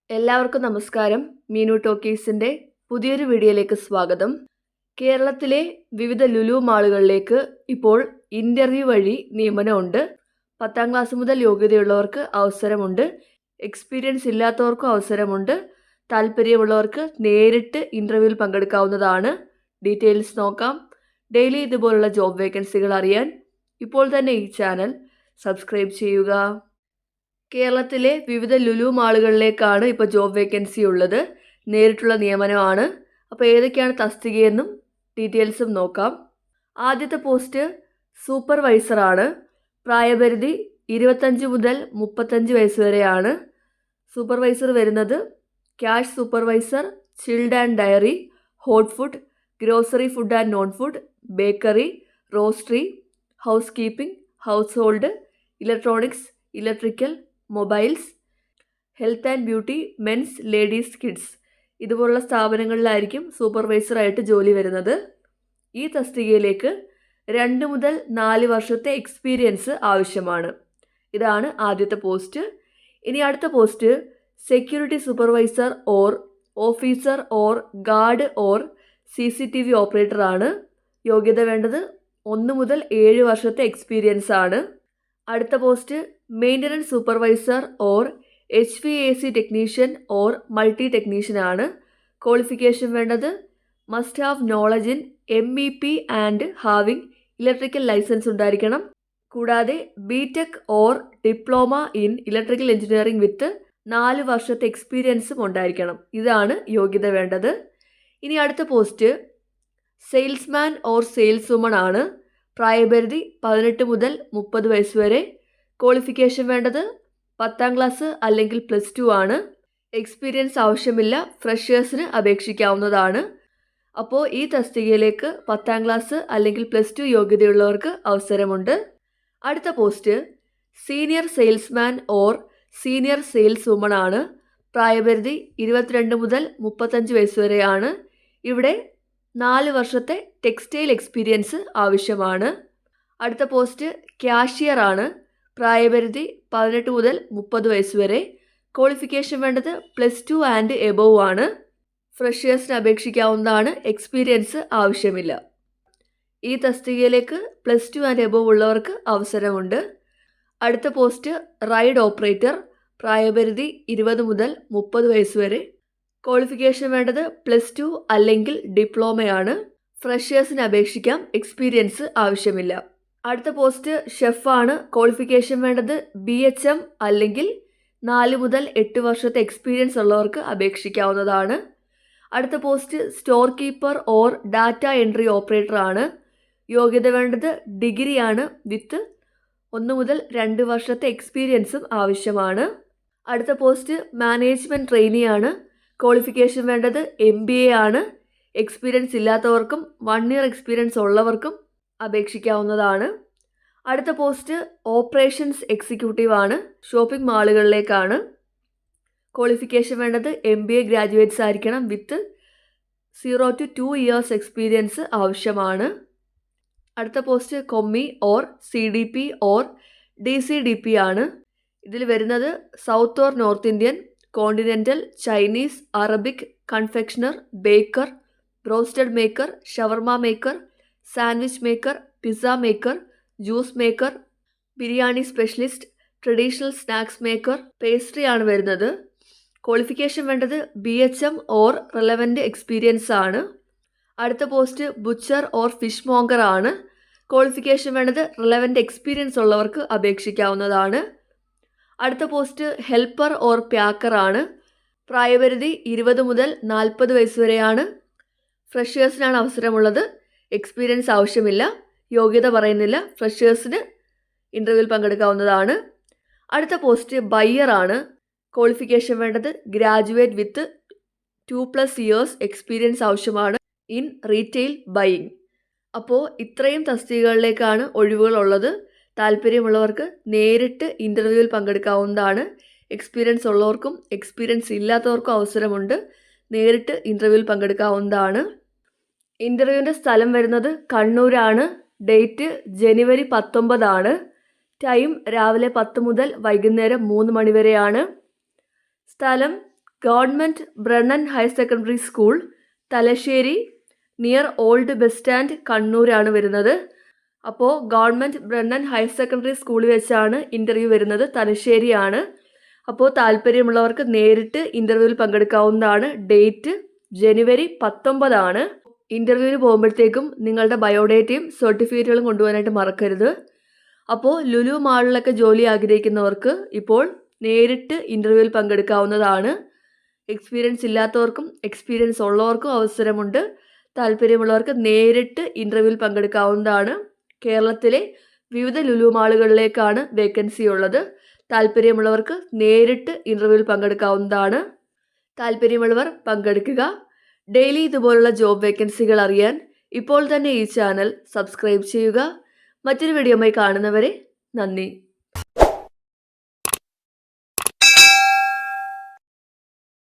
എല്ലാവർക്കും നമസ്കാരം. മീനു ടോക്കീസിൻ്റെ പുതിയൊരു വീഡിയോയിലേക്ക് സ്വാഗതം. കേരളത്തിലെ വിവിധ ലുലു മാളുകളിലേക്ക് ഇപ്പോൾ ഇൻ്റർവ്യൂ വഴി നിയമനമുണ്ട്. 10ാം ക്ലാസ് മുതൽ യോഗ്യതയുള്ളവർക്ക് അവസരമുണ്ട്. എക്സ്പീരിയൻസ് ഇല്ലാത്തവർക്കും അവസരമുണ്ട്. താല്പര്യമുള്ളവർക്ക് നേരിട്ട് ഇൻ്റർവ്യൂവിൽ പങ്കെടുക്കാവുന്നതാണ്. ഡീറ്റെയിൽസ് നോക്കാം. ഡെയിലി ഇതുപോലുള്ള ജോബ് വേക്കൻസികൾ അറിയാൻ ഇപ്പോൾ തന്നെ ഈ ചാനൽ സബ്സ്ക്രൈബ് ചെയ്യുക. കേരളത്തിലെ വിവിധ ലുലു മാളുകളിലേക്കാണ് ഇപ്പോൾ ജോബ് വേക്കൻസി ഉള്ളത്. നേരിട്ടുള്ള നിയമനമാണ്. അപ്പോൾ ഏതൊക്കെയാണ് തസ്തികയെന്നും ഡീറ്റെയിൽസും നോക്കാം. ആദ്യത്തെ പോസ്റ്റ് സൂപ്പർവൈസറാണ്. പ്രായപരിധി 25 മുതൽ 35 വയസ്സ് വരെയാണ്. സൂപ്പർവൈസർ വരുന്നത് cash supervisor, chilled and dairy, hot food, grocery food and non food, bakery, roastery, house keeping, house hold, electronics, electrical, mobiles, health and beauty, men's, ladies, kids ഇതുപോലുള്ള സ്ഥാപനങ്ങളിലായിരിക്കും സൂപ്പർവൈസറായിട്ട് ജോലി വരുന്നത്. ഈ തസ്തികയിലേക്ക് 2 മുതൽ 4 വർഷത്തെ എക്സ്പീരിയൻസ് ആവശ്യമാണ്. ഇതാണ് ആദ്യത്തെ പോസ്റ്റ്. ഇനി അടുത്ത post security supervisor or officer or guard or CCTV ഓപ്പറേറ്ററാണ്. യോഗ്യത വേണ്ടത് 1 മുതൽ 7 വർഷത്തെ എക്സ്പീരിയൻസ് ആണ്. അടുത്ത post maintenance supervisor or HVAC technician or multi technician ആണ്. ക്വാളിഫിക്കേഷൻ വേണ്ടത് must have knowledge in MEP and having electrical license ഉണ്ടായിരിക്കണം. കൂടാതെ BTech or diploma in electrical engineering with 4 വർഷത്തെ എക്സ്പീരിയൻസും ഉണ്ടായിരിക്കണം. ഇതാണ് യോഗ്യത വേണ്ടത്. ഇനി അടുത്ത post salesman or sales woman ആണ്. പ്രായപരിധി 18 മുതൽ 30 വയസ്സ് വരെ. ക്വാളിഫിക്കേഷൻ വേണ്ടത് 10ാം ക്ലാസ് അല്ലെങ്കിൽ +2 ആണ്. എക്സ്പീരിയൻസ് ആവശ്യമില്ല. ഫ്രഷേഴ്സിന് അപേക്ഷിക്കാവുന്നതാണ്. അപ്പോൾ ഈ തസ്തികയിലേക്ക് 10ാം ക്ലാസ് അല്ലെങ്കിൽ +2 യോഗ്യതയുള്ളവർക്ക് അവസരമുണ്ട്. അടുത്ത post senior salesman or senior sales woman ആണ്. പ്രായപരിധി 22 മുതൽ 35 വയസ്സ് വരെയാണ്. ഇവിടെ 4 വർഷത്തെ ടെക്സ്റ്റൈൽ എക്സ്പീരിയൻസ് ആവശ്യമാണ്. അടുത്ത പോസ്റ്റ് ക്യാഷിയർ ആണ്. പ്രായപരിധി 18 മുതൽ 30 വയസ്സ് വരെ. ക്വാളിഫിക്കേഷൻ വേണ്ടത് +2 ആൻഡ് എബോവ് ആണ്. ഫ്രഷേഴ്സിന് അപേക്ഷിക്കാവുന്നതാണ്. എക്സ്പീരിയൻസ് ആവശ്യമില്ല. ഈ തസ്തികയിലേക്ക് +2 ആൻഡ് എബോവ് ഉള്ളവർക്ക് അവസരമുണ്ട്. അടുത്ത പോസ്റ്റ് റൈഡ് ഓപ്പറേറ്റർ. പ്രായപരിധി 20 മുതൽ 30 വയസ്സ് വരെ. ക്വാളിഫിക്കേഷൻ വേണ്ടത് +2 അല്ലെങ്കിൽ ഡിപ്ലോമയാണ്. ഫ്രഷേഴ്സിന് അപേക്ഷിക്കാം. എക്സ്പീരിയൻസ് ആവശ്യമില്ല. അടുത്ത പോസ്റ്റ് ഷെഫാണ്. ക്വാളിഫിക്കേഷൻ വേണ്ടത് BHM അല്ലെങ്കിൽ 4 മുതൽ 8 വർഷത്തെ എക്സ്പീരിയൻസ് ഉള്ളവർക്ക് അപേക്ഷിക്കാവുന്നതാണ്. അടുത്ത post store keeper or data entry operator ആണ്. യോഗ്യത വേണ്ടത് ഡിഗ്രിയാണ് വിത്ത് 1 മുതൽ 2 വർഷത്തെ എക്സ്പീരിയൻസും ആവശ്യമാണ്. അടുത്ത പോസ്റ്റ് മാനേജ്മെൻറ്റ് ട്രെയിനി ആണ്. ക്വാളിഫിക്കേഷൻ വേണ്ടത് MBA ആണ്. എക്സ്പീരിയൻസ് ഇല്ലാത്തവർക്കും 1 ഇയർ എക്സ്പീരിയൻസ് ഉള്ളവർക്കും അപേക്ഷിക്കാവുന്നതാണ്. അടുത്ത പോസ്റ്റ് ഓപ്പറേഷൻസ് എക്സിക്യൂട്ടീവ് ആണ്. ഷോപ്പിംഗ് മാളുകളിലേക്കാണ്. ക്വാളിഫിക്കേഷൻ വേണ്ടത് MBA ഗ്രാജുവേറ്റ്സ് ആയിരിക്കണം വിത്ത് 0 to 2 ഇയേഴ്സ് എക്സ്പീരിയൻസ് ആവശ്യമാണ്. അടുത്ത post commis or CDP or DCDP ആണ്. ഇതിൽ വരുന്നത് south or north Indian, continental, Chinese, Arabic, confectioner, baker, broasted maker, shawarma maker, sandwich maker, pizza maker, juice maker, biryani specialist, traditional snacks maker, pastry ആണ് വരുന്നത്. Qualification വേണ്ടത് BHM or relevant experience ആണ്. അടുത്ത post butcher or fish monger ആണ്. Qualification വേണ്ടത് relevant experience ഉള്ളവർക്ക് അപേക്ഷിക്കാവുന്നതാണ്. അടുത്ത post helper or പ്യാക്കർ ആണ്. പ്രായപരിധി 20 മുതൽ 40 വയസ്സ് വരെയാണ്. ഫ്രഷേഴ്സിനാണ് അവസരമുള്ളത്. എക്സ്പീരിയൻസ് ആവശ്യമില്ല. യോഗ്യത പറയുന്നില്ല. ഫ്രഷേഴ്സിന് ഇൻ്റർവ്യൂവിൽ പങ്കെടുക്കാവുന്നതാണ്. അടുത്ത പോസ്റ്റ് ബയ്യർ ആണ്. ക്വാളിഫിക്കേഷൻ വേണ്ടത് ഗ്രാജുവേറ്റ് വിത്ത് 2+ ഇയേഴ്സ് എക്സ്പീരിയൻസ് ആവശ്യമാണ് ഇൻ റീറ്റെയിൽ ബൈയിങ്. അപ്പോൾ ഇത്രയും തസ്തികകളിലേക്കാണ് ഒഴിവുകളുള്ളത്. താല്പര്യമുള്ളവർക്ക് നേരിട്ട് ഇൻ്റർവ്യൂവിൽ പങ്കെടുക്കാവുന്നതാണ്. എക്സ്പീരിയൻസ് ഉള്ളവർക്കും എക്സ്പീരിയൻസ് ഇല്ലാത്തവർക്കും അവസരമുണ്ട്. നേരിട്ട് ഇൻ്റർവ്യൂവിൽ പങ്കെടുക്കാവുന്നതാണ്. ഇൻ്റർവ്യൂവിൻ്റെ സ്ഥലം വരുന്നത് കണ്ണൂരാണ്. ഡേറ്റ് ജനുവരി 19 ആണ്. ടൈം രാവിലെ 10 മുതൽ വൈകുന്നേരം 3 മണി വരെയാണ്. സ്ഥലം government Brennen higher secondary school, Thalassery, near old bus stand, കണ്ണൂരാണ് വരുന്നത്. അപ്പോൾ ഗവൺമെൻറ് ബ്രണ്ണൻ ഹയർ സെക്കൻഡറി സ്കൂളിൽ വെച്ചാണ് ഇൻ്റർവ്യൂ വരുന്നത്, തലശ്ശേരിയാണ്. അപ്പോൾ താല്പര്യമുള്ളവർക്ക് നേരിട്ട് ഇൻ്റർവ്യൂവിൽ പങ്കെടുക്കാവുന്നതാണ്. ഡേറ്റ് ജനുവരി 19 ആണ്. ഇൻ്റർവ്യൂവിന് പോകുമ്പോഴത്തേക്കും നിങ്ങളുടെ ബയോഡേറ്റയും സർട്ടിഫിക്കറ്റുകളും കൊണ്ടുപോകാനായിട്ട് മറക്കരുത്. അപ്പോൾ ലുലു മാളിലൊക്കെ ജോലി ആഗ്രഹിക്കുന്നവർക്ക് ഇപ്പോൾ നേരിട്ട് ഇൻ്റർവ്യൂവിൽ പങ്കെടുക്കാവുന്നതാണ്. എക്സ്പീരിയൻസ് ഇല്ലാത്തവർക്കും എക്സ്പീരിയൻസ് ഉള്ളവർക്കും അവസരമുണ്ട്. താല്പര്യമുള്ളവർക്ക് നേരിട്ട് ഇൻ്റർവ്യൂവിൽ പങ്കെടുക്കാവുന്നതാണ്. കേരളത്തിലെ വിവിധ ലുലു മാളുകളിലേക്കാണ് വേക്കൻസി ഉള്ളത്. താല്പര്യമുള്ളവർക്ക് നേരിട്ട് ഇൻ്റർവ്യൂവിൽ പങ്കെടുക്കാവുന്നതാണ്. താല്പര്യമുള്ളവർ പങ്കെടുക്കുക. ഡെയിലി ഇതുപോലുള്ള ജോബ് വേക്കൻസികൾ അറിയാൻ ഇപ്പോൾ തന്നെ ഈ ചാനൽ സബ്സ്ക്രൈബ് ചെയ്യുക. മറ്റൊരു വീഡിയോയുമായി കാണുന്നവരെ നന്ദി.